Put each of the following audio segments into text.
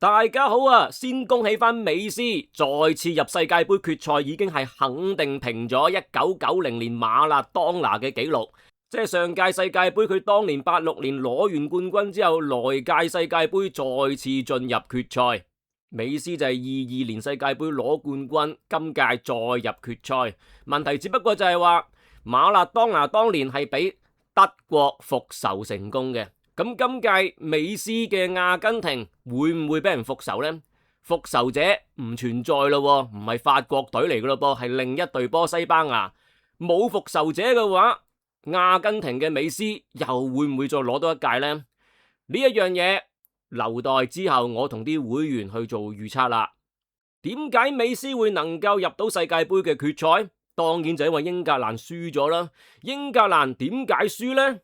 大家好啊！先恭喜翻美斯再次入世界盃決賽，已經係肯定平咗1990年馬勒當拿嘅紀錄。即係上屆世界盃佢當年86年攞完冠軍之後，來屆世界盃再次進入決賽。美斯就係22年世界盃攞冠軍，今屆再入決賽。問題只不過就係話馬勒當拿當年係俾德國復仇成功嘅。咁今屆美斯嘅阿根廷會唔會俾人復仇呢？復仇者唔存在咯，唔係法國隊嚟噶咯噃，係另一隊波西班牙。冇復仇者嘅話，阿根廷嘅美斯又會唔會再攞多一屆呢？呢一樣嘢留待之後我同啲會員去做預測啦。點解美斯會能夠入到世界盃嘅決賽？當然就因為英格蘭輸咗啦。英格蘭點解輸呢？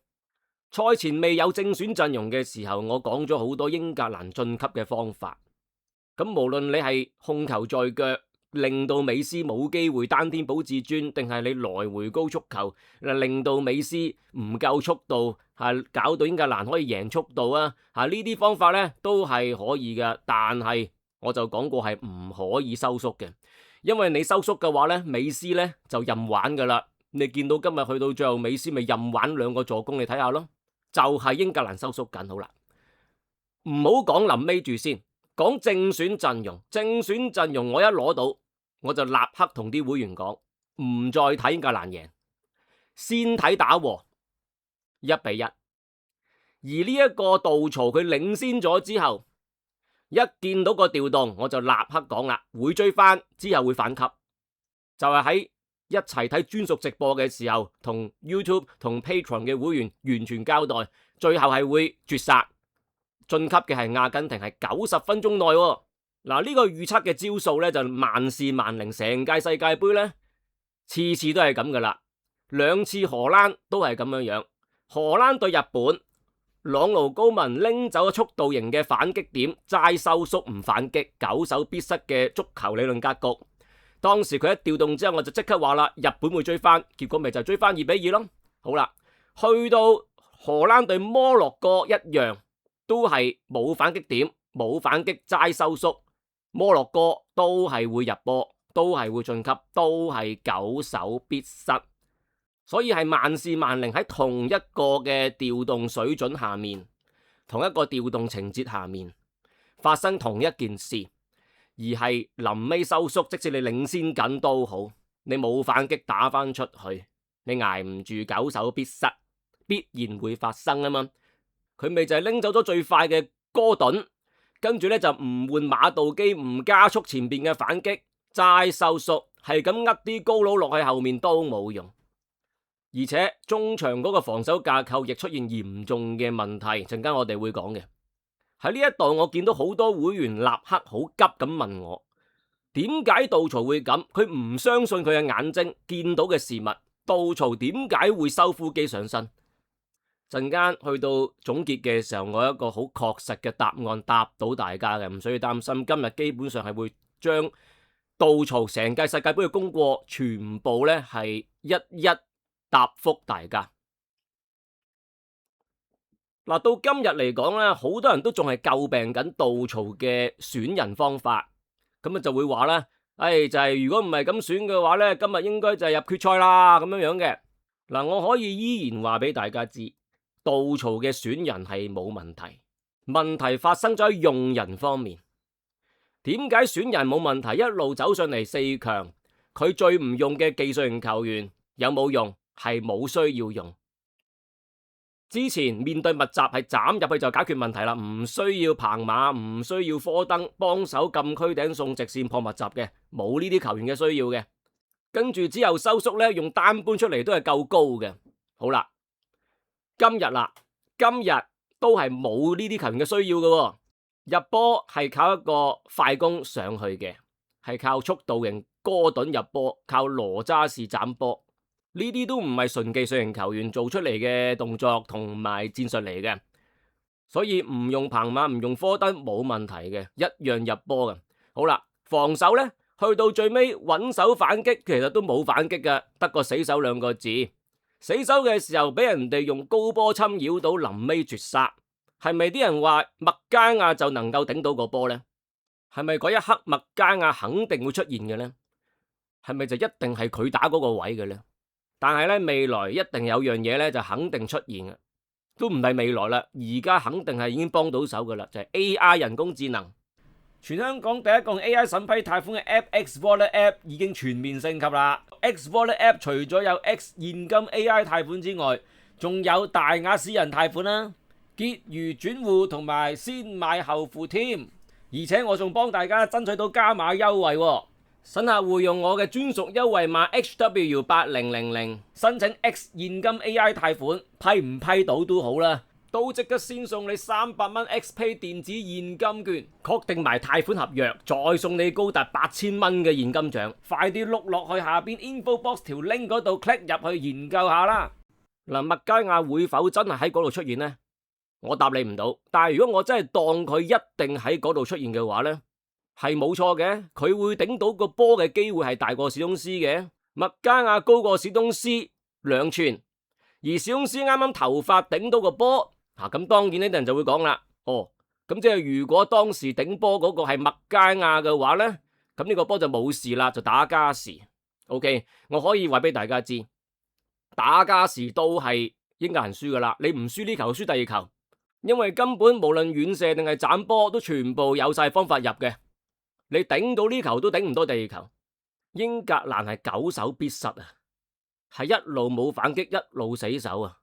賽前未有正選陣容嘅時候，我講咗好多英格蘭晉級嘅方法。咁無論你係控球在腳，令到美斯冇機會單天保至尊，定係你來回高速球，令到美斯唔夠速度，搞到英格蘭可以贏速度啊！呢啲方法咧都係可以嘅，但係我就講過係唔可以收縮嘅，因為你收縮嘅話咧，美斯咧就任玩噶啦。你見到今日去到最後，美斯咪任玩2個助攻，你睇下咯。就係英格蘭收縮緊。好啦，唔好講臨尾住先，講正選陣容。正選陣容我一攞到，我就立刻同啲會員講，唔再睇英格蘭贏，先睇打和1-1。而呢一個杜曹佢領先咗之後，一見到個調動，我就立刻講啦，會追翻，之後會反擊，就係喺一齊睇專屬直播嘅時候，同 YouTube 同 Patreon 嘅會員完全交代，最後係會絕殺晉級嘅係阿根廷，係90分鐘內。嗱，呢個預測嘅招數咧就萬試萬靈，成屆世界盃咧次次都係咁噶啦。2次荷蘭都係咁樣樣，荷蘭對日本，朗奴高文拎走咗速度型嘅反擊點，齋收縮唔反擊，9守必失嘅足球理論格局。當時佢一調動之後，我就即刻話啦，日本會追翻，結果咪就追翻2-2咯。好啦，去到荷蘭對摩洛哥一樣，都係冇反擊點，冇反擊，齋收縮，摩洛哥都係會入波，都係會晉級，都係9守必失。所以係萬試萬靈，喺同一個嘅調動水準下面，同一個調動情節下面發生同一件事。而係臨尾收縮，即使你領先緊都好，你冇反擊打翻出去，你捱唔住9守必失，必然會發生啊嘛。佢咪就係拎走咗最快嘅哥頓，跟住咧就唔換馬道基，唔加速前邊嘅反擊，齋收縮，係咁呃啲高佬落去後面都冇用，而且中場嗰個防守架構亦出現嚴重嘅問題，陣間我哋會講嘅。喺呢一度我見到好多會員立刻好急咁問我，點解杜曹會咁？佢唔相信佢嘅眼睛見到嘅事物，杜曹點解會收腹肌上身？陣間去到總結嘅時候，我有一個好確實嘅答案答到大家嘅，唔需要擔心。今日基本上係會將杜曹成屆世界盃嘅功過全部咧係一一答覆大家。嗱，到今日嚟講咧，好多人都仲係詬病緊杜曹嘅選人方法，咁啊就會話咧，就係如果唔係咁選嘅話咧，今日應該就係入決賽啦咁樣樣嘅。嗱，我可以依然話俾大家知，杜曹嘅選人係冇問題，問題發生咗喺用人方面。點解選人冇問題？一路走上嚟4強，佢最唔用嘅技術型球員有冇用？係冇需要用。之前面對密集係斬入去就解決問題啦，唔需要彭馬，唔需要科登幫手禁區頂送直線破密集嘅，冇呢啲球員嘅需要嘅。跟住之後收縮咧，用單搬出嚟都係夠高嘅。好啦，今日都係冇呢啲球員嘅需要嘅。入波係靠一個快攻上去嘅，係靠速度型哥頓入波，靠羅渣士斬波。呢啲都唔係純技術型球員做出嚟嘅動作同埋戰術嚟嘅，所以唔用彭馬唔用科登冇問題嘅，一樣入波嘅。好啦，防守呢，去到最尾穩守反擊，其實都冇反擊嘅，得個死守2個字。死守嘅時候俾人哋用高波侵擾到臨尾絕殺，係咪啲人話麥加亞就能夠頂到個波呢？係咪嗰一刻麥加亞肯定會出現嘅呢？係咪就一定係佢打嗰個位嘅呢？但係咧，未來一定有樣嘢咧就肯定出現嘅，都唔係未來啦，而家肯定係已經幫到手噶啦，就係 AI 人工智能。全香港第一個 AI 審批貸款嘅 App X Wallet App 已經全面升級啦。X Wallet App 除咗有 X 現金 AI 貸款之外，仲有大額私人貸款啦、結餘轉戶同埋先買後付添。而且我仲幫大家爭取到加碼優惠喎。新客戶用我嘅專屬優惠碼 HW8000 申請 X 現金 AI 貸款，批唔批到都好啦，都即刻先送你300蚊 XPay 電子現金券，確定埋貸款合約，再送你高達8000蚊嘅現金獎。快啲碌落去下邊 info box 條 link 嗰度 click 入去研究下啦。嗱，麥加亞會否真係喺嗰度出現呢？我答你唔到，但係如果我真係當佢一定喺嗰度出現嘅話呢，係冇錯嘅，佢會頂到個波嘅機會係大過史東斯嘅。麥加亞高過史東斯2寸，而史東斯啱啱頭髮頂到個波，咁當然呢啲人就會講啦，咁即係如果當時頂波嗰個係麥加亞嘅話呢，咁呢個波就冇事啦，就打加時。OK， 我可以話俾大家知，打加時都係英格蘭輸噶啦，你唔輸呢球輸第二球，因為根本無論遠射定係斬波都全部有晒方法入嘅。你頂到呢球都頂唔到第二球，英格蘭係久守必失啊，係一路冇反擊，一路死守啊，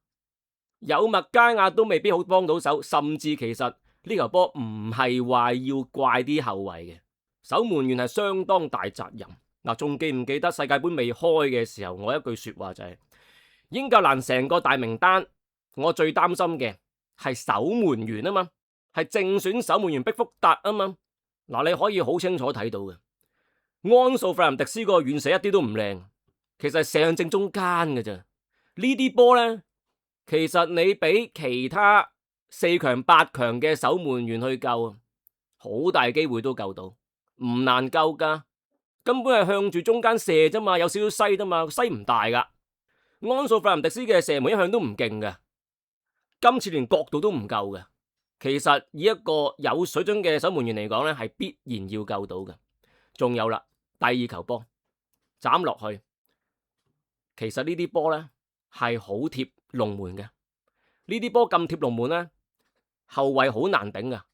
有麥加亞都未必好幫到手，甚至其實呢球波唔係話要怪啲後衛嘅，守門員係相當大責任。嗱，仲記唔記得世界盃未開嘅時候，我一句說話就係英格蘭成個大名單，我最擔心嘅係守門員啊嘛，係正選守門員畢福特啊嘛。嗱，你可以好清楚睇到嘅，安素費南迪斯個遠射一啲都唔靚，其實係射向正中間嘅啫。呢啲波呢，其實你俾其他4強8強嘅守門員去救，好大機會都救到，唔難救噶，根本係向住中間射啫嘛，有少少西啫嘛，西唔大噶。安素費南迪斯嘅射門一向都唔勁嘅，今次連角度都唔夠嘅。其實以一個有水準嘅守門員嚟講咧，係必然要救到嘅。仲有啦，第二球波斬落去，其實呢啲波咧係好貼龍門嘅。呢啲波咁貼龍門咧，後衛好難頂噶。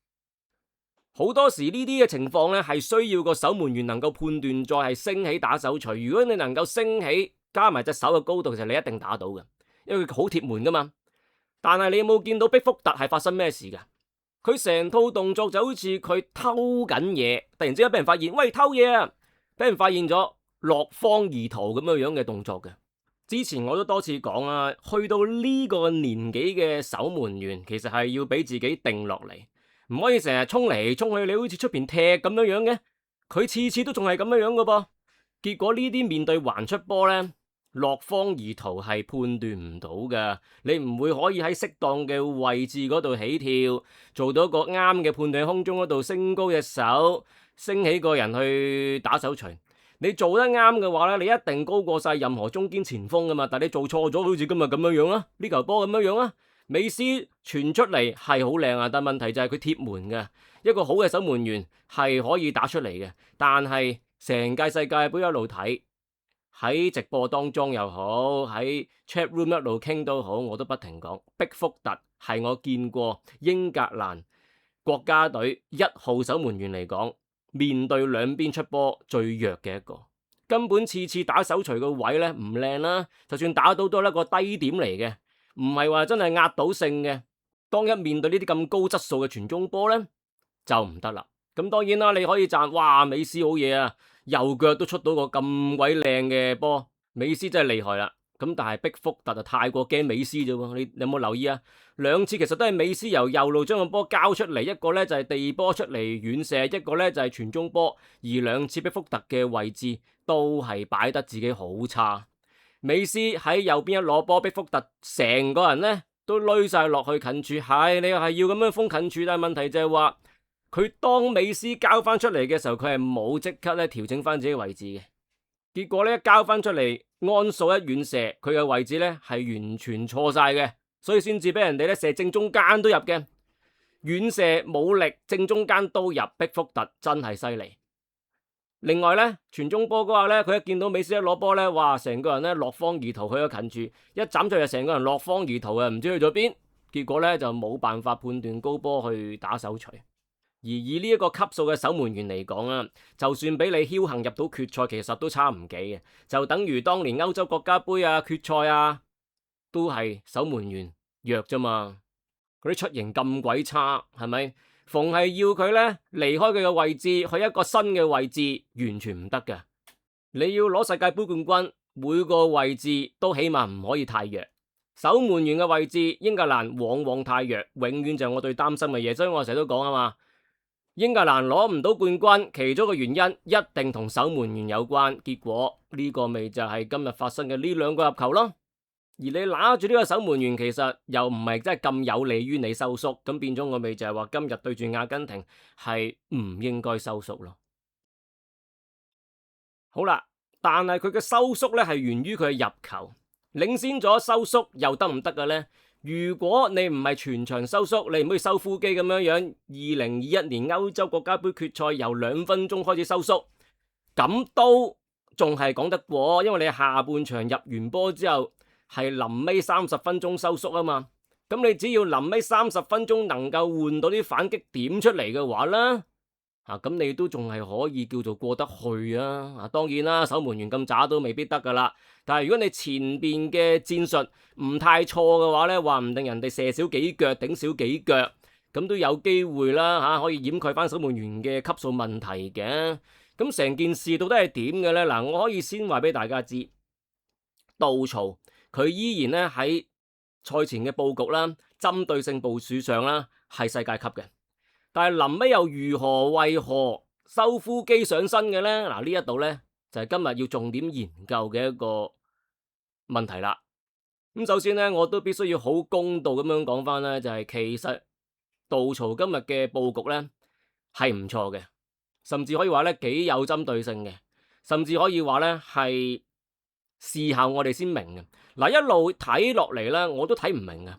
好多時呢啲嘅情況咧係需要個守門員能夠判斷再係升起打手錘。如果你能夠升起加埋隻手嘅高度，其實你一定打到嘅，因為佢好貼門噶嘛。但係你有冇見到畢福特係發生咩事噶？佢成套動作就好似佢偷緊嘢，突然之間俾人發現，喂，偷嘢啊！俾人發現咗落荒而逃咁樣嘅動作嘅。之前我都多次講啦，去到呢個年紀嘅守門員，其實係要俾自己定落嚟，唔可以成日衝嚟衝去，你好似出邊踢咁樣嘅。佢次次都仲係咁樣噶噃，結果呢啲面對橫出波呢，落荒而逃係判斷唔到㗎，你唔會可以喺適當嘅位置嗰度起跳，做到一個啱嘅判斷，空中嗰度升高隻手，升起個人去打手錘。你做得啱嘅話咧，你一定高過晒任何中堅前鋒噶嘛。但係你做錯咗，好似今日咁樣啦，呢球波咁樣啦，美斯傳出嚟係好靚啊，但問題就係佢貼門嘅。一個好嘅守門員係可以打出嚟嘅，但係成屆世界盃一路睇。喺直播當中又好，喺 chat room 一路傾都好，我都不停講，畢福特係我見過英格蘭國家隊1號守門員嚟講，面對兩邊出波最弱嘅一個，根本次次打手錘個位咧唔靚啦，就算打到都係一個低點嚟嘅，唔係話真係壓倒性嘅。當一面對呢啲咁高質素嘅傳中波咧，就唔得啦。咁當然啦，你可以讚，哇，美斯好嘢啊！右腳都出到個咁鬼靚嘅波，美斯真係厲害啦。咁但係畢福特就太過驚美斯啫喎，你有冇留意啊？兩次其實都係美斯由右路將個波交出嚟，一個咧就係地波出嚟遠射，一個咧就係傳中波。而兩次畢福特嘅位置都係擺得自己好差。美斯喺右邊一攞波，畢福特成個人咧都攏晒落去近處，係你又係要咁樣封近處，但係問題就係話。佢當美斯交翻出嚟嘅時候，佢係冇即刻咧調整翻自己位置嘅。結果咧一交翻出嚟，安素一遠射，佢嘅位置咧係完全錯晒嘅，所以先至俾人哋咧射正中間都入嘅。遠射冇力，正中間都入，逼福特真係犀利。另外咧，傳中波嗰下咧，佢一見到美斯一攞波咧，哇，成個人咧落荒而逃，去咗近處，一斬出就成個人落荒而逃啊，唔知去咗邊。結果咧就冇辦法判斷高波去打手錘。而以呢一個級數嘅守門員嚟講啊，就算俾你僥倖入到決賽，其實都差唔幾嘅，就等於當年歐洲國家杯啊決賽啊，都係守門員弱啫嘛。嗰啲出營咁鬼差，係咪？逢係要佢咧離開佢嘅位置，去一個新嘅位置，完全唔得嘅。你要攞世界杯冠軍，每個位置都起碼唔可以太弱。守門員嘅位置，英格蘭往往太弱，永遠就係我最擔心嘅嘢。所以我成日都講啊嘛，英格蘭攞唔到冠軍，其中嘅原因一定同守門員有關。結果呢個咪就係今日發生嘅呢兩個入球咯。而你拿住呢個守門員，其實又唔係真係咁有利於你收縮，咁變咗我咪就係話今日對住阿根廷係唔應該收縮咯。好啦，但係佢嘅收縮咧係源於佢嘅入球，領先咗收縮又得唔得嘅呢？如果你唔係全場收縮，你唔可以收腹肌咁樣樣。2021年歐洲國家杯決賽由2分鐘開始收縮，咁都仲係講得過，因為你下半場入完波之後係臨尾30分鐘收縮啊嘛。咁你只要臨尾30分鐘能夠換到啲反擊點出嚟嘅話啦，咁你都仲係可以叫做過得去啊！當然啦，守門員咁渣都未必得噶啦。但係如果你前邊嘅戰術唔太錯嘅話咧，話唔定人哋射少幾腳頂少幾腳，咁都有機會啦可以掩蓋翻守門員嘅級數問題嘅。咁成件事到底係點嘅咧？嗱，我可以先話俾大家知，杜曹佢依然咧喺賽前嘅布局啦、針對性部署上啦係世界級嘅。但係臨尾又如何為何收腹肌上身嘅呢？嗱，呢一度呢，就係今日要重點研究嘅一個問題啦。咁首先呢，我都必須要好公道咁樣講翻呢，就係其實杜曹今日嘅布局呢係唔錯嘅，甚至可以話呢幾有針對性嘅，甚至可以話呢係事後我哋先明嘅。嗱，一路睇落嚟呢，我都睇唔明嘅，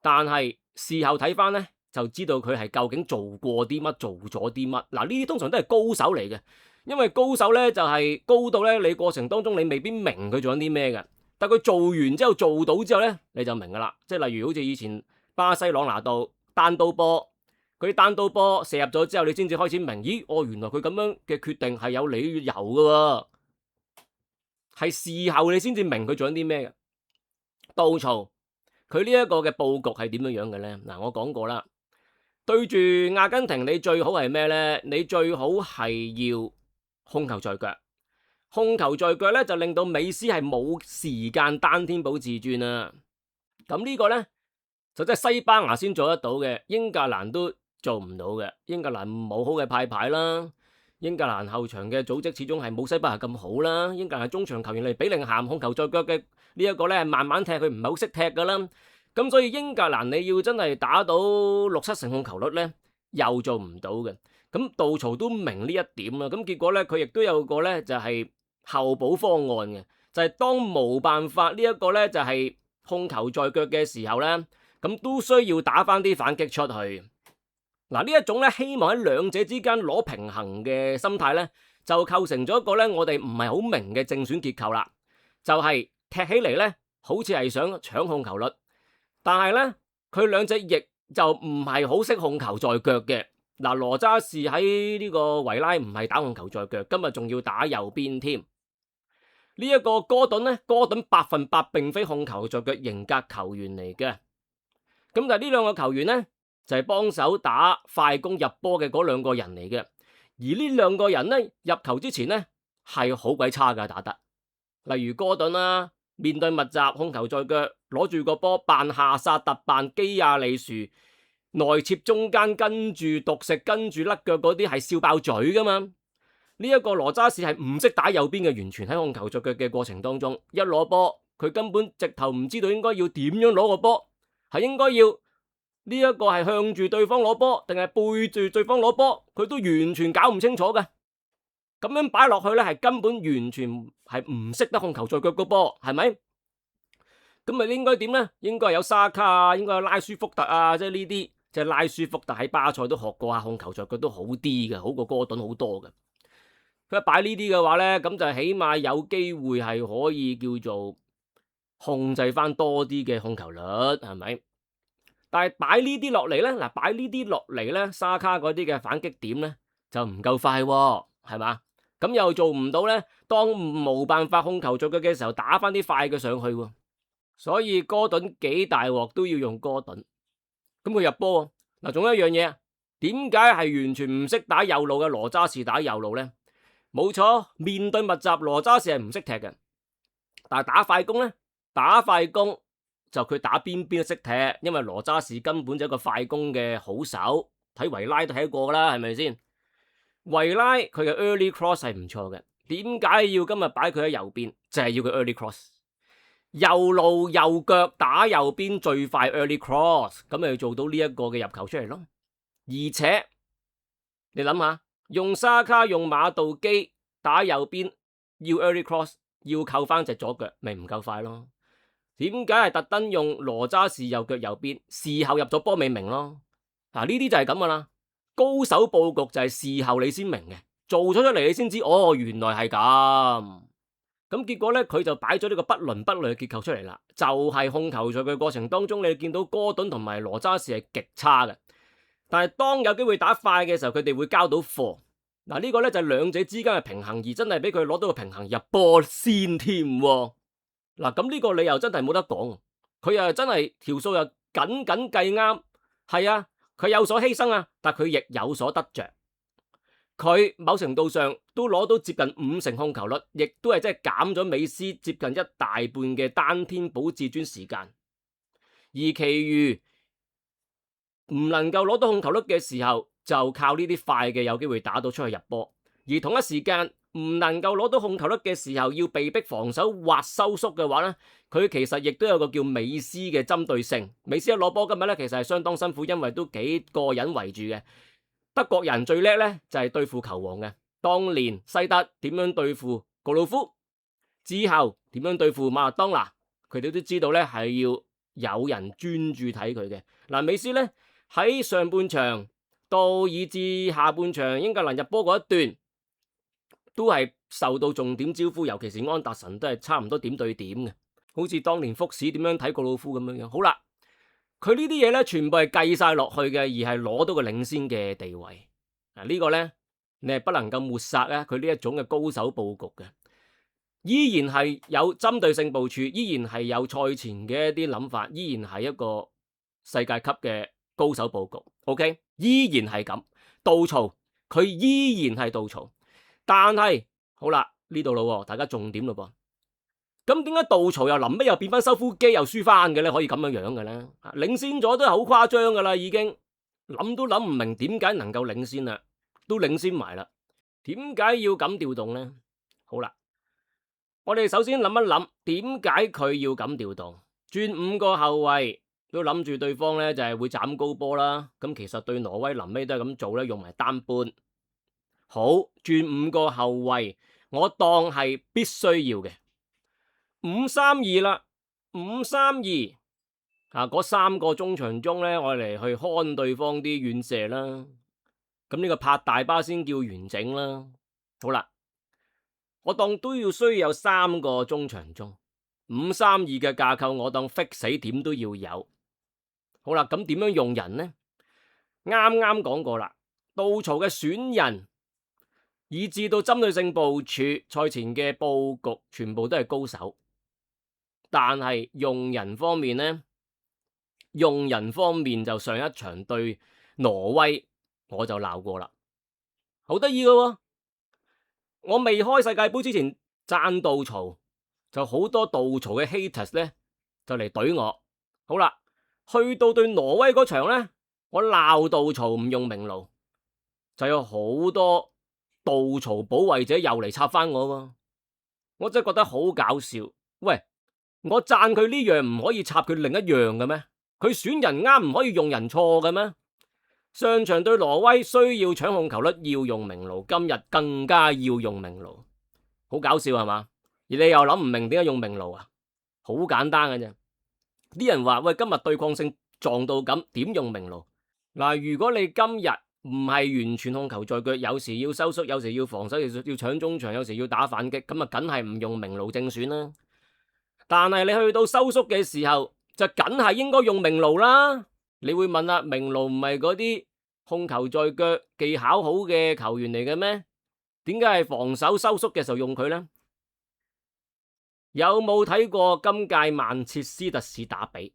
但係事後睇翻呢，就知道佢係究竟做過啲乜，做咗啲乜。嗱，呢啲通常都係高手嚟嘅，因為高手咧就係高到咧你過程當中你未必明佢做緊啲咩嘅，但佢做完之後做到之後咧你就明噶啦。即係例如好似以前巴西朗拿度單刀波，佢啲單刀波射入咗之後，你先至開始明，咦，原來佢咁樣嘅決定係有理由噶，係事後你先至明佢做緊啲咩嘅。杜曹佢呢一個嘅布局係點樣樣嘅咧？嗱，我講過啦。對住阿根廷，你最好係咩呢？你最好係要控球在腳，控球在腳咧就令到美斯係冇時間單天保至尊啊！咁呢個呢，就真係西班牙先做得到嘅，英格蘭都做唔到嘅。英格蘭冇好嘅派牌啦，英格蘭後場嘅組織始終係冇西班牙咁好啦。英格蘭中場球員嚟比寧咸控球在腳嘅呢一個呢，慢慢踢佢唔係好識踢噶啦。咁所以英格蘭你要真係打到6-7成控球率呢，又做唔到嘅。咁杜曹都明呢一點啊，咁結果呢，佢亦都有個呢就係後補方案嘅，就係當冇辦法呢一個呢就係控球在腳嘅時候呢，咁都需要打翻啲反擊出去。嗱，呢一種呢希望喺兩者之間攞平衡嘅心態呢，就構成咗一個呢我哋唔係好明嘅正選結構啦。就係踢起嚟呢，好似係想搶控球率。但係咧，佢兩隻翼就唔係好識控球在腳嘅。嗱，羅渣士喺呢個維拉唔係打控球在腳，今日仲要打右邊添。呢一個哥頓咧，哥頓100%並非控球在腳型格球員嚟嘅。咁但係呢兩個球員咧，就係幫手打快攻入波嘅嗰兩個人嚟嘅。而呢兩個人咧，入球之前咧係好鬼差噶打得。例如哥頓啦，面對密集控球在腳，攞住個波扮夏薩特扮基亞利殊內切中間跟住獨食跟住甩腳嗰啲係笑爆嘴噶嘛。呢一個羅渣士係唔識打右邊嘅，完全喺控球在腳嘅過程當中，一攞波佢根本直頭唔知道應該要點樣攞個波，係應該要呢一個係向住對方攞波定係背住對方攞波，佢都完全搞唔清楚嘅。咁樣擺落去咧，係根本完全係唔識得控球在腳個波，係咪？咁咪應該點呢？應該有沙卡啊，應該有拉舒福特啊，即係呢啲即係拉舒福特喺巴塞都學過下控球術，佢都好啲嘅，好過哥頓好多嘅。佢一擺呢啲嘅話咧，咁就起碼有機會係可以叫做控制翻多啲嘅控球率，係咪？但係擺呢啲落嚟咧，嗱擺呢啲落嚟咧，沙卡嗰啲嘅反擊點咧就唔夠快喎，係嘛？咁又做唔到咧，當冇辦法控球做佢嘅時候，打翻啲快嘅上去喎。所以哥頓幾大鑊都要用哥頓，咁佢入波嗱，仲有一樣嘢，點解係完全唔識打右路嘅羅渣士打右路咧？冇錯，面對密集羅渣士係唔識踢嘅，但係打快攻咧，打快攻就佢打邊邊都識踢，因為羅渣士根本就係一個快攻嘅好手，睇維拉都睇過啦，係咪先？維拉佢嘅 early cross 係唔錯嘅，點解要今日擺佢喺右邊？就係要佢 early cross， 右路右腳打右邊最快 early cross， 咁咪要做到呢一個嘅入球出嚟咯。而且你諗下，用沙卡用馬道基打右邊要 early cross， 要扣翻隻左腳，咪唔夠快咯？點解係特登用羅渣士右腳右邊，事後入咗波未明咯？嗱，呢啲就係咁噶啦。高手布局就係事後你先明嘅，做咗出嚟你先知，哦，原來係咁。咁結果咧，佢就擺咗呢個不倫不類嘅結構出嚟啦。就係控球賽嘅過程當中，你見到哥頓同埋羅渣士係極差嘅，但係當有機會打快嘅時候，佢哋會交到貨。嗱，呢個咧就係兩者之間嘅平衡，而真係俾佢攞到個平衡入波先添。嗱，咁呢個你又真係冇得講，佢又真係條數又緊緊計啱，係啊。佢有所犧牲啊，但佢亦有所得着。佢某程度上都攞到接近50%控球率，亦都係即係減咗美斯接近一大半嘅單天保至尊時間。而其餘唔能夠攞到控球率嘅時候，就靠呢啲快嘅有機會打到出去入波。而同一時間唔能夠攞到控球率嘅時候，要被逼防守或收縮嘅話咧，佢其實亦都有個叫美斯嘅針對性。美斯一攞波今日咧，其實係相當辛苦，因為都幾個人圍住嘅。德國人最叻咧就係對付球王嘅。當年西德點樣對付告魯夫，之後點樣對付馬勒當拿，佢哋都知道咧係要有人專注睇佢嘅。嗱，美斯咧喺上半場到以至下半場英格蘭入波嗰一段，都係受到重點招呼，尤其是安達臣都係差唔多點對點嘅，好似當年福士點樣睇告魯夫咁樣樣。好啦，佢呢啲嘢咧全部係計晒落去嘅，而係攞到個領先嘅地位。呢個咧你係不能夠抹殺咧佢呢一種嘅高手布局嘅，依然係有針對性部署，依然係有賽前嘅一啲諗法，依然係一個世界級嘅高手布局。OK， 依然係咁，杜曹佢依然係杜曹。但係好啦，呢度咯，大家重點咯噃。咁點解杜曹又臨尾又變翻收腹肌又輸翻嘅咧？可以咁樣樣嘅咧？領先咗都係好誇張噶啦，已經諗都諗唔明點解能夠領先啦，都領先埋啦，點解要咁調動咧？好啦，我哋首先諗一諗，點解佢要咁調動？轉5個後衛都諗住對方咧就係會斬高波啦。咁其實對挪威臨尾都係咁做咧，用埋單半。好，轉5個後衛，我當係必須要嘅。5-3-2啦，5-3-2嗰3個中場中咧，我嚟去看對方啲遠射啦。咁呢個拍大巴先叫完整啦。好啦，我當都要需要有3個中場中，5-3-2嘅架構，我當 fix 死點都要有。好啦，咁點樣用人呢？啱啱講過啦，杜曹嘅選人，以至到針對性部署，賽前嘅布局全部都係高手，但係用人方面呢？用人方面就上一場對挪威我就鬧過啦，好得意嘅喎。我未開世界盃之前讚杜曹，就好多杜曹嘅 haters 咧就嚟懟我。好啦，去到對挪威嗰場咧，我鬧杜曹唔用明路，就有好多杜曹保衛者又嚟插翻我喎。我真係覺得好搞笑。喂，我讚佢呢樣唔可以插佢另一樣嘅咩？佢選人啱唔可以用人錯嘅咩？上場對挪威需要搶控球率要用明路，今日更加要用明路，好搞笑係嘛？而你又諗唔明點解用明路啊？好簡單嘅啫。啲人話喂，今日對抗性撞到咁，點用明路？嗱，如果你今日唔係完全控球在腳，有時要收縮，有時要防守，有時要搶中場，有時要打反擊，咁啊，梗係唔用明奴正選啦。但係你去到收縮嘅時候，就梗係應該用明奴啦。你會問啦，明奴唔係嗰啲控球在腳、技巧好嘅球員嚟嘅咩？點解係防守收縮嘅時候用佢呢？有冇睇過今屆曼徹斯特市打比？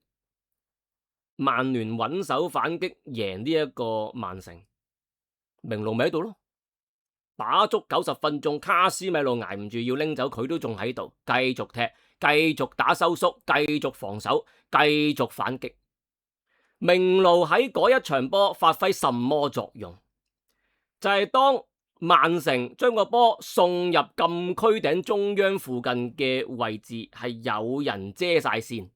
曼聯穩守反擊贏呢一個曼城，明奴咪喺度咯，打足90分鐘，卡斯米路挨唔住要拎走，佢都仲喺度，繼續踢，繼續打收縮，繼續防守，繼續反擊。明奴喺嗰一場波發揮什麼作用？就係當曼城將個波送入禁區頂中央附近嘅位置，係有人遮晒線。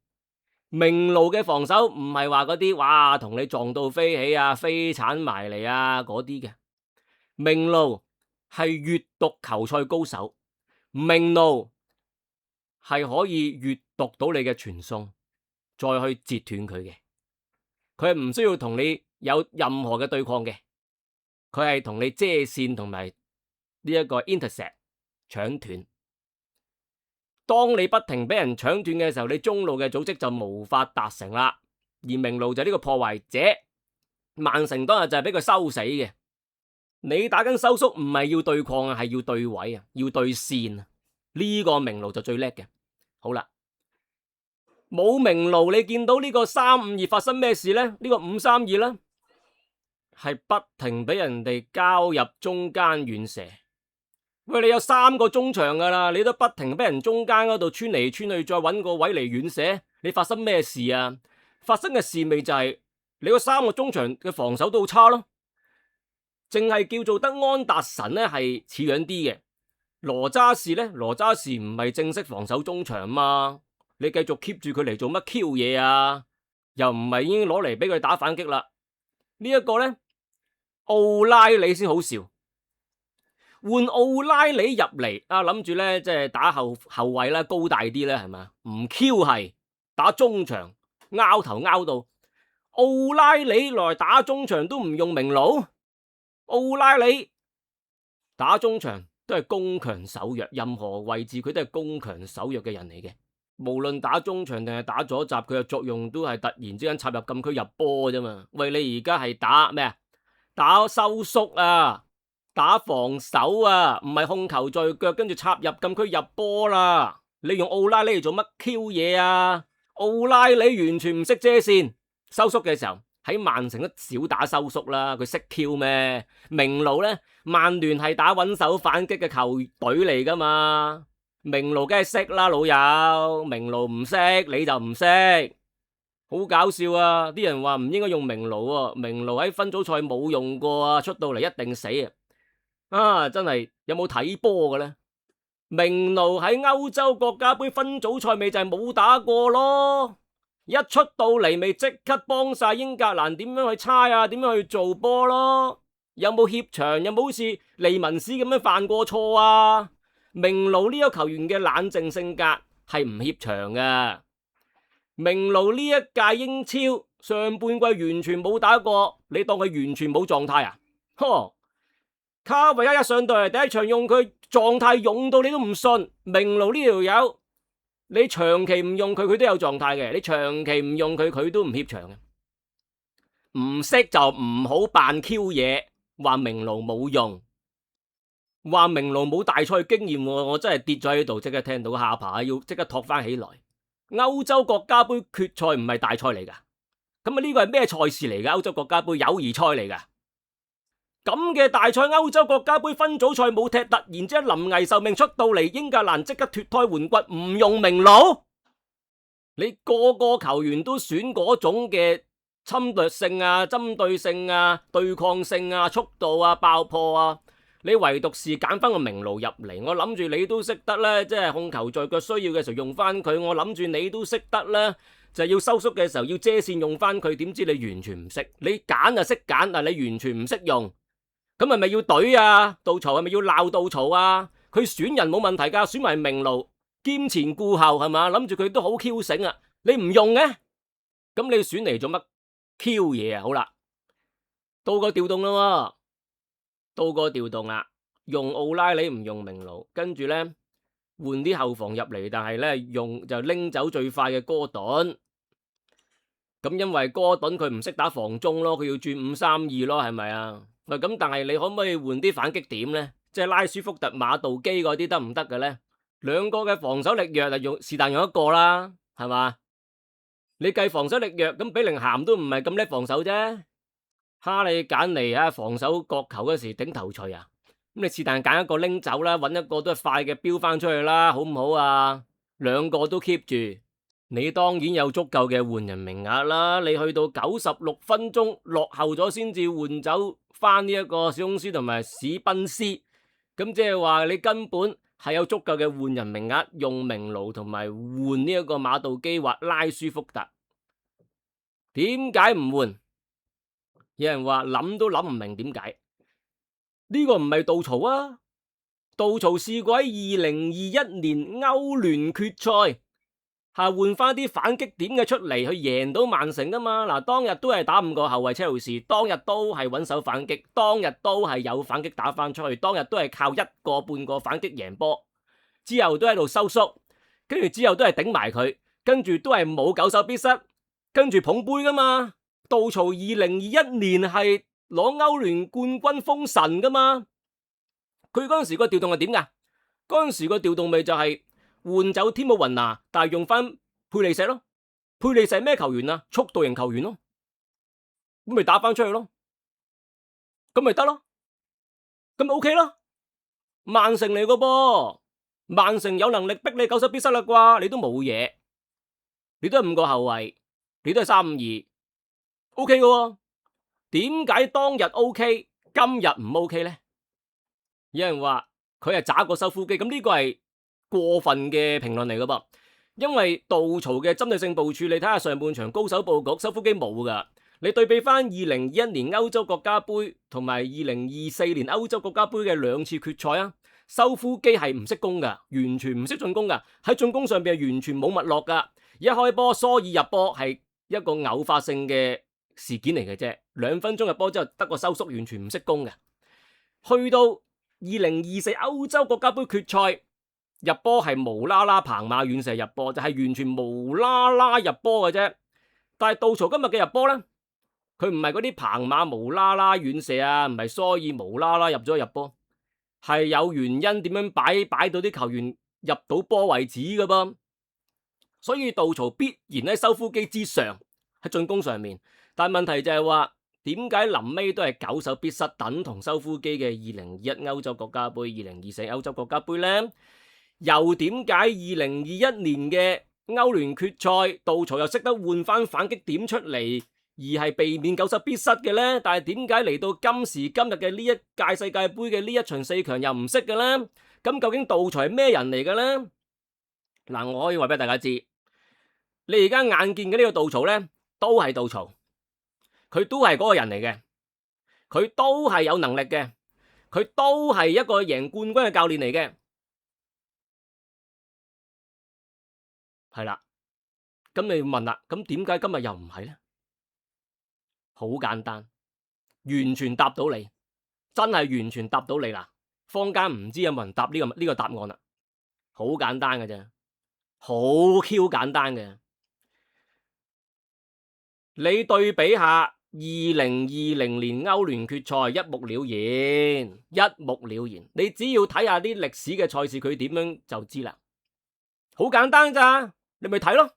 明奴嘅防守唔係話嗰啲哇同你撞到飛起啊、飛鏟埋嚟啊嗰啲嘅，明奴係閱讀球賽高手，明奴係可以閱讀到你嘅傳送，再去截斷佢嘅，佢係唔需要同你有任何嘅對抗嘅，佢係同你遮線同埋呢一個 intercept 搶斷。當你不停俾人搶斷嘅時候，你中路嘅組織就無法達成啦。而明奴就係呢個破壞者，曼城當日就係俾佢收死嘅。你打緊收縮唔係要對抗啊，係要對位啊，要對線啊。呢個明奴就最叻嘅。好啦，冇明奴，你見到呢個3-5-2發生咩事呢？呢個5-3-2呢，係不停俾人哋交入中間遠射。喂，你有3個中場噶啦，你都不停俾人中間嗰度穿嚟穿去，再揾個位嚟遠射，你發生咩事啊？發生嘅事咪就係你嗰3個中場嘅防守都好差咯，淨係叫做得安達臣咧係似樣啲嘅，羅渣士咧，羅渣士唔係正式防守中場嘛，你繼續 keep 住佢嚟做乜 Q 嘢啊？又唔係已經攞嚟俾佢打反擊啦？呢一個咧，奧拉里先好笑。換奧拉里入嚟啊，諗住咧即係打後衛啦，高大啲咧係嘛？唔 Q 係打中場，拗頭拗到奧拉里來打中場都唔用明奴，奧拉里打中場都係攻強守弱，任何位置佢都係攻強守弱嘅人嚟嘅。無論打中場定係打左閘，佢嘅作用都係突然之間插入禁區入波啫嘛。喂，你而家係打咩啊？打收縮啊！打防守啊，唔係控球在腳，跟住插入禁區入波啦。你用奧拉里嚟做乜 Q 嘢啊？奧拉里完全唔識遮線，收縮嘅時候喺曼城都少打收縮啦。佢識 Q 咩？明奴呢？曼聯係打穩守反擊嘅球隊嚟噶嘛？明奴梗係識啦，老友。明奴唔識你就唔識，好搞笑啊！啲人話唔應該用明奴啊，明奴喺分組賽冇用過啊，出到嚟一定死啊！啊，真係有冇睇波嘅呢？明奴喺歐洲國家杯分組賽咪就係冇打過咯，一出到嚟咪即刻幫晒英格蘭點樣去猜啊，點樣去做波咯？有冇怯場？有冇好似利文斯咁樣犯過錯啊？明奴呢個球員嘅冷靜性格係唔怯場嘅。明奴呢一屆英超上半季完全冇打過，你當佢完全冇狀態啊？呵！卡維亞一上到嚟第一場用佢狀態勇到你都唔信，明奴呢條友你長期唔用佢，佢都有狀態嘅；你長期唔用佢，佢都唔怯場嘅。唔識就唔好扮 Q 嘢，話明奴冇用，話明奴冇大賽經驗，我真係跌咗喺度，即刻聽到下巴要即刻托翻起來。歐洲國家杯決賽唔係大賽嚟噶，咁啊呢個係咩賽事嚟噶？歐洲國家杯友誼賽嚟噶。咁嘅大賽歐洲國家杯分組賽冇踢，突然之間臨危受命出到嚟，英格蘭即刻脫胎換骨，唔用明奴，你個個球員都選嗰種嘅侵略性啊、針對性啊、對抗性啊、速度啊、爆破啊，你唯獨是揀翻個明奴入嚟，我諗住你都識得咧，即係控球在腳需要嘅時候用翻佢，我諗住你都識得咧，就係要收縮嘅時候要遮線用翻佢，點知你完全唔識，你揀就識揀，但你完全唔識用。咁係咪要懟啊？杜曹係咪要鬧杜曹啊？佢選人冇問題噶，選埋明奴兼前顧後係嘛？諗住佢都好 Q 醒啊！你唔用嘅，咁你選嚟做乜 Q 嘢啊？好啦，到個調動啦，到個調動啦，用奧拉里唔用明奴，跟住咧換啲後防入嚟，但係咧就拎走最快嘅哥頓。咁因為哥頓佢唔識打防中咯，佢要轉5-3-2咯，係咪啊？喂，咁但係你可唔可以換啲反擊點咧？即係拉舒福特、馬道基嗰啲得唔得嘅咧？兩個嘅防守力弱就是但用一個啦，係嘛？你計防守力弱，咁比寧咸都唔係咁叻防守啫。哈利簡尼啊，防守角球嗰時頂頭錘啊，咁你是但揀一個拎走啦，揾一個都係快嘅飆翻出去啦，好唔好啊？兩個都 keep 住。你當然有足夠嘅換人名額啦，你去到96分鐘落後咗先至換走翻呢一個史公斯同埋史賓斯，咁即係話你根本係有足夠嘅換人名額，用明奴同埋換呢一個馬道基或拉舒福特，點解唔換？有人話諗都諗唔明點解，呢個唔係杜曹啊，杜曹試過喺2021年歐聯決賽。換翻啲反擊點嘅出嚟去贏到曼城噶嘛？嗱，當日都係打5個後衛車路士，當日都係穩守反擊，當日都係有反擊打翻出去，當日都係靠1個半個反擊贏波，之後都喺度收縮，跟住之後都係頂埋佢，跟住都係冇久守必失，跟住捧杯噶嘛？杜曹2021年係攞歐聯冠軍封神噶嘛？佢嗰陣時個調動係點噶？嗰陣時個調動咪就係換走天姆雲拿，但係用翻佩利石咯。佩利石咩球員啊？速度型球員咯，咁咪打翻出去咯，咁咪得咯，咁咪 OK 咯。曼城嚟個噃，曼城有能力逼你久守必失啦啩？你都冇嘢，你都係5個後衛，你都係3-5-2，OK 嘅。點解當日 OK，今日唔 OK 咧？有人話佢係渣過修夫基，咁呢個係過分嘅評論嚟噶噃，因為杜曹嘅針對性部署，你睇下上半場高手布局，修夫基冇噶。你對比翻2021年歐洲國家杯同埋2024年歐洲國家杯嘅2次決賽啊，修夫基係唔識攻噶，完全唔識進攻噶，喺進攻上邊係完全冇脈絡噶。一開波蘇爾入波係一個偶發性嘅事件嚟嘅啫，2分鐘入波之後得個收縮，完全唔識攻嘅。去到2024歐洲國家杯決賽。入波係無啦啦彭馬遠射入波，就係完全無啦啦入波嘅啫。但係杜曹今日嘅入波咧，佢唔係嗰啲彭馬無啦啦遠射啊，唔係蘇爾無啦啦入咗入波，係有原因點樣擺到啲球員入到波為止嘅噃。所以杜曹必然喺修夫基之上喺進攻上面，但係問題就係話點解臨尾都係久守必失，等同修夫基嘅2021歐洲國家杯、2024歐洲國家杯咧？又點解2021年嘅歐聯決賽，杜曹又識得換翻反擊點出嚟，而係避免久守必失嘅呢？但係點解嚟到今時今日嘅呢一屆世界杯嘅呢一場4強又唔識嘅呢？咁究竟杜曹係咩人嚟嘅呢？嗱，我可以話俾大家知，你而家眼見嘅呢個杜曹呢，都係杜曹，佢都係嗰個人嚟嘅，佢都係有能力嘅，佢都係一個贏冠軍嘅教練嚟嘅。係啦，咁你問啦，咁點解今日又唔係呢？好簡單，完全答到你，真係完全答到你啦。坊間唔知有冇人答呢個答案啦，好簡單嘅啫，好 Q 簡單嘅。你對比下2020年歐聯決賽，一目了然，一目了然。你只要睇下啲歷史嘅賽事，佢點樣就知啦，好簡單咋。你咪睇咯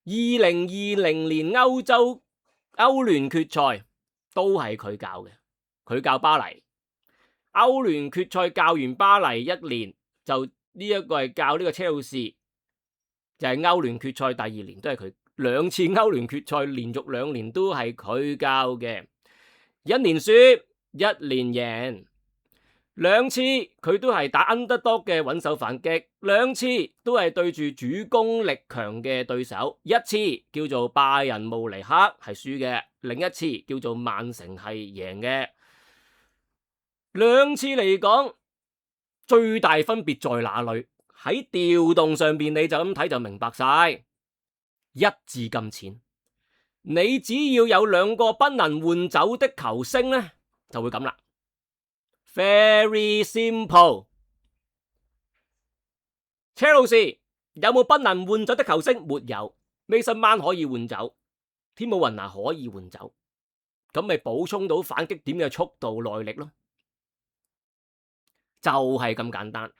，2020年歐聯決賽都係佢教嘅，佢教巴黎。歐聯決賽教完巴黎1年，就呢一個係教呢個車路士，就係歐聯決賽第2年都係佢，2次歐聯決賽連續2年都係佢教嘅，1年輸1年贏。2次佢都係打 underdog 嘅穩守反擊，2次都係對住主攻力強嘅對手，一次叫做拜仁慕尼黑係輸嘅，另一次叫做曼城係贏嘅。2次嚟講，最大分別在哪裏？喺調動上邊，你就咁睇就明白晒，一字咁淺。你只要有兩個不能換走的球星呢，就會咁啦。Very simple。車路士有冇不能換走的球星？沒有。Mason Mount可以換走，天母雲拿可以換走，咁咪補充到反擊點嘅速度耐力咯，就係咁簡單。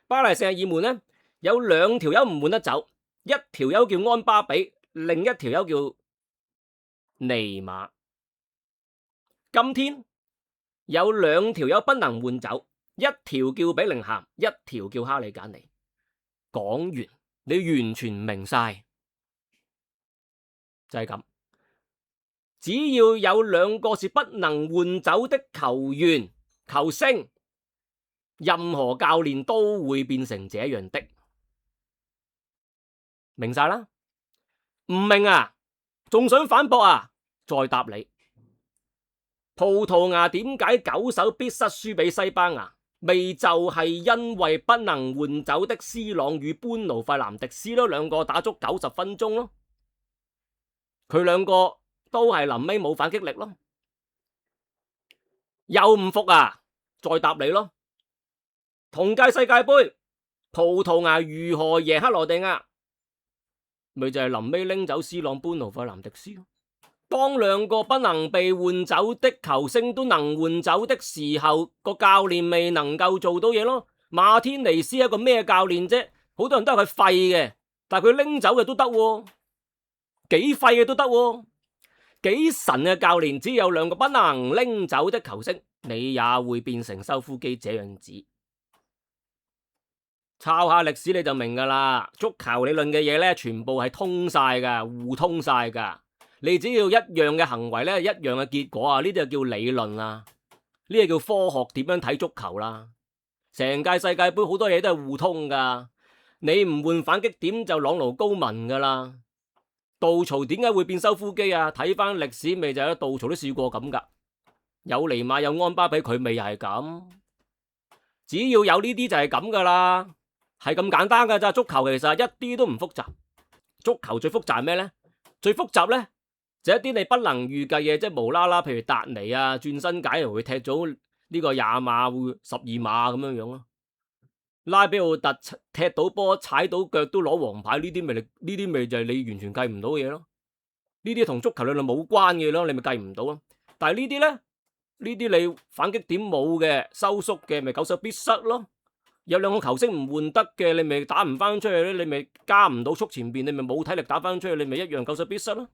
巴黎聖日耳門呢，有兩條友唔換得走，一條友叫安巴比，另一條友叫尼馬。今天有兩條友不能換走，一條叫比寧咸，一條叫哈利簡尼。講完，你完全明晒，就係咁。只要有兩個是不能換走的球員、球星，任何教練都會變成這樣的。明晒啦？唔明啊？仲想反駁啊？再答你。葡萄牙點解9手必失輸俾西班牙？未就係因為不能換走的斯朗與班奴費南迪斯咯，兩個打足90分鐘咯，佢兩個都係臨尾冇反擊力咯。又唔服啊？再答你咯。同屆世界杯，葡萄牙如何贏克羅地亞？咪就係臨尾拎走斯朗、班奴費南迪斯咯。當兩個不能被換走的球星都能換走的時候，個教練未能夠做到嘢咯。馬天尼斯係一個咩教練啫？好多人都係佢廢嘅，但係佢拎走嘅都得，幾廢嘅都得，幾神嘅教練。只有兩個不能拎走的球星，你也會變成修夫基這樣子。抄下歷史你就明噶啦，足球理論嘅嘢咧，全部係通晒噶，互通晒噶。你只要一樣嘅行為咧，一樣嘅結果啊，呢啲就叫理論啦，呢啲叫科學點樣睇足球啦。成屆世界杯好多嘢都係互通噶，你唔換反擊點就朗奴高文噶啦。杜曹點解會變修夫基啊？睇翻歷史咪就係杜曹都試過咁噶，有尼馬有安巴比，佢咪又係咁。只要有呢啲就係咁噶啦，係咁簡單噶咋。足球其實一啲都唔複雜，足球最複雜係咩呢？最複雜呢？就一啲你不能預計嘅，即係無啦啦，譬如達尼啊轉身解又會踢咗呢個20碼會12碼咁樣樣咯。拉比奧特踢到波踩到腳都攞黃牌，呢啲咪就係你完全計唔到嘅嘢咯。呢啲同足球理論冇關嘅咯，你咪計唔到咯。但係呢啲咧，呢啲你反擊點冇嘅收縮嘅，咪9手必失咯。有兩個球星唔換得嘅，你咪打唔翻出去咧，你咪加唔到速前邊，你咪冇體力打翻出去，你咪一樣9手必失咯。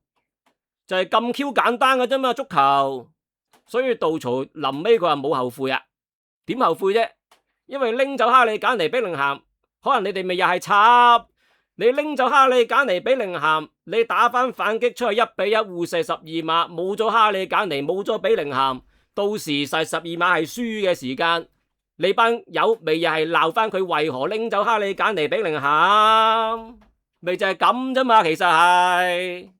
就係咁 Q 簡單嘅啫嘛，足球。所以杜曹臨尾佢話冇後悔啊？點後悔啫？因為拎走哈利簡尼比寧咸，可能你哋咪又係插。你拎走哈利簡尼比寧咸，你打翻反擊出去1-1互射12碼，冇咗哈利簡尼，冇咗比寧咸，到時實12碼係輸嘅時間，你班友咪又係鬧翻佢為何拎走哈利簡尼比寧咸，咪就係咁啫嘛。其實係。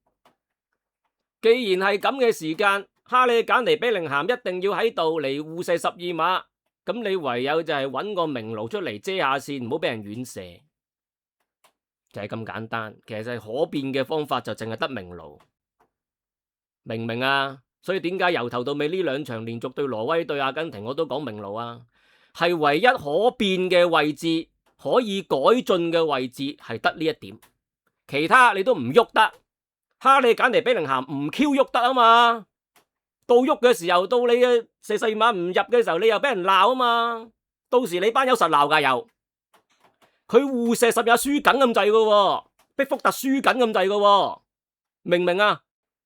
既然係咁嘅時間，哈利簡尼比寧咸一定要喺度嚟互射12碼，咁你唯有就係揾個明爐出嚟遮下線，唔好俾人遠射，就係咁簡單。其實可變嘅方法就淨係得明爐，明唔明啊？所以點解由頭到尾呢兩場連續對挪威對阿根廷我都講明爐啊？係唯一可變嘅位置，可以改進嘅位置係得呢一點，其他你都唔喐得。哈利簡尼比寧咸唔 Q 喐得啊嘛，到喐嘅時候，到你嘅射12碼唔入嘅時候，你又俾人鬧啊嘛，到時你班友實鬧噶又，佢互射10碼輸緊咁滯噶，逼福特輸緊咁滯噶，明唔明啊？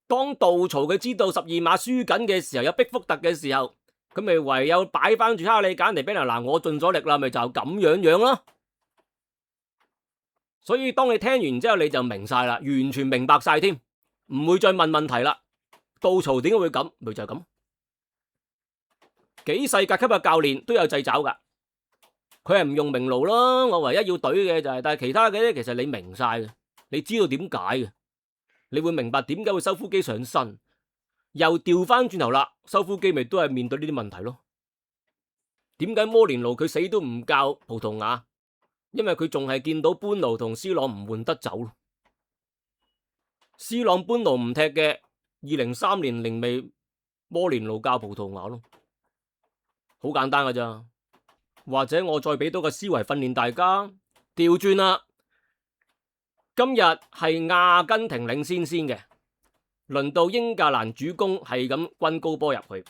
當杜曹佢知道12碼輸緊嘅時候，有逼福特嘅時候，佢咪唯有擺翻住哈利簡尼比寧咸，我盡咗力啦，咪就咁樣樣咯。所以當你聽完之後，你就明晒啦，完全明白晒添，唔會再問問題啦。杜曹點解會咁？咪就係咁。幾世界級嘅教練都有掣肘噶，佢係唔用明爐咯。我唯一要懟嘅就係，但係其他嘅咧，其實你明晒嘅，你知道點解嘅，你會明白點解會修夫基上身。又調翻轉頭啦，修夫基咪都係面對呢啲問題咯。點解摩連奴佢死都唔教葡萄牙？因為佢仲係見到班奴同斯朗唔換得走， C 朗般奴唔踢嘅，2030年零尾摩連奴教葡萄牙咯，好簡單噶咋。或者我再俾多個思維訓練大家，調轉啦。今日係阿根廷領先嘅，輪到英格蘭主攻係咁均高波入去，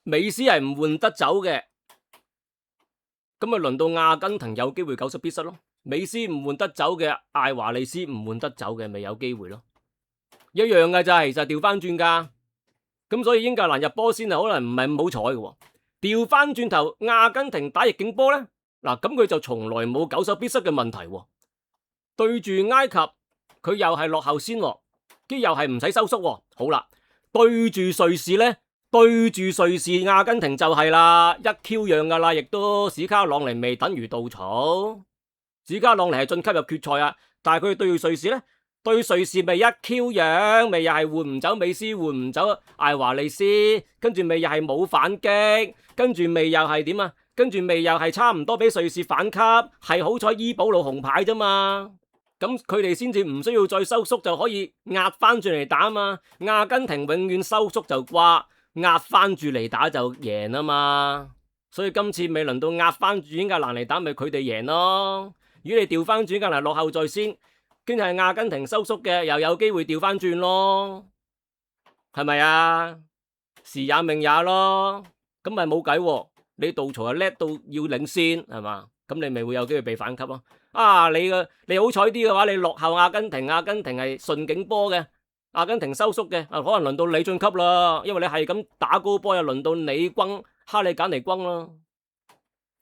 美斯係唔換得走嘅，咁咪輪到阿根廷有機會九十必失咯。美斯唔換得走嘅，艾華利斯唔換得走嘅，咪有機會咯。一樣嘅就係，其實調翻轉噶。咁所以英格蘭入波先係可能唔係咁好彩嘅。調翻轉頭，阿根廷打逆境波呢，嗱咁佢就從來冇九十必失嘅問題。對住埃及，佢又係落後先，跟住又係唔使收縮。好啦，對住瑞士呢，阿根廷就係啦，一 Q 樣噶啦，亦都史卡朗尼未等於稻草。史卡朗尼係晉級入決賽啊，但係佢對住瑞士呢，對瑞士咪一 Q 樣，咪又係換唔走美斯，換唔走艾華利斯，跟住咪又係冇反擊，跟住咪又係點啊？跟住咪又係差唔多俾瑞士反級，係好彩伊保路紅牌啫嘛。咁佢哋先至唔需要再收縮就可以壓翻轉嚟打嘛。阿根廷永遠收縮就掛，壓翻住嚟打就贏啊嘛。所以今次咪輪到壓翻住英格蘭嚟打，咪佢哋贏咯。如果你調翻轉英格蘭落後在先，跟住係阿根廷收縮嘅，又有機會調翻轉咯，係咪啊？時也命也咯，咁咪冇計。你稻草又叻到要領先，係嘛？咁你咪會有機會被反擊咯。你好彩啲嘅話，你落後阿根廷係順境波嘅，阿根廷收縮嘅，可能輪到你晉級啦，因為你係咁打高波，又輪到你轟哈利簡尼轟咯，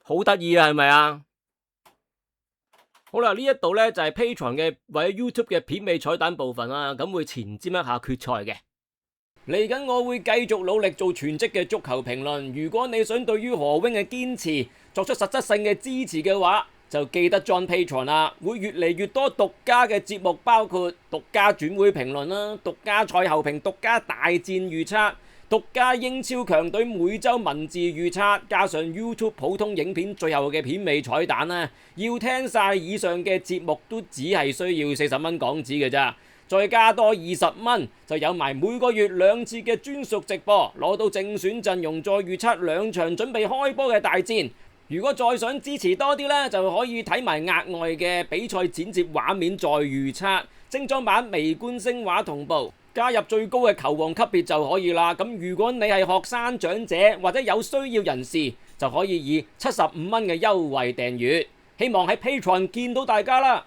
好得意啊，係咪啊？好啦，呢一度呢就係 Patreon 嘅或者 YouTube 嘅片尾彩蛋部分啦，咁會前瞻一下決賽嘅。嚟緊我會繼續努力做全職嘅足球評論，如果你想對於何 wing 嘅堅持作出實質性嘅支持嘅話，就記得 join Patreon 啦，會越嚟越多獨家嘅節目，包括獨家轉會評論啦、獨家賽後評、獨家大戰預測、獨家英超強隊每周文字預測，加上 YouTube 普通影片最後嘅片尾彩蛋啦。要聽晒以上嘅節目都只係需要40蚊港紙嘅咋，再加多20蚊就有埋每個月2次嘅專屬直播，攞到正選陣容，再預測2場準備開波嘅大戰。如果再想支持多啲呢，就可以睇埋額外嘅比賽剪接畫面再預測，精裝版微觀聲畫同步，加入最高嘅球王級別就可以啦。咁如果你係學生、長者或者有需要人士，就可以以75蚊嘅優惠訂閱。希望喺 Patreon 見到大家啦！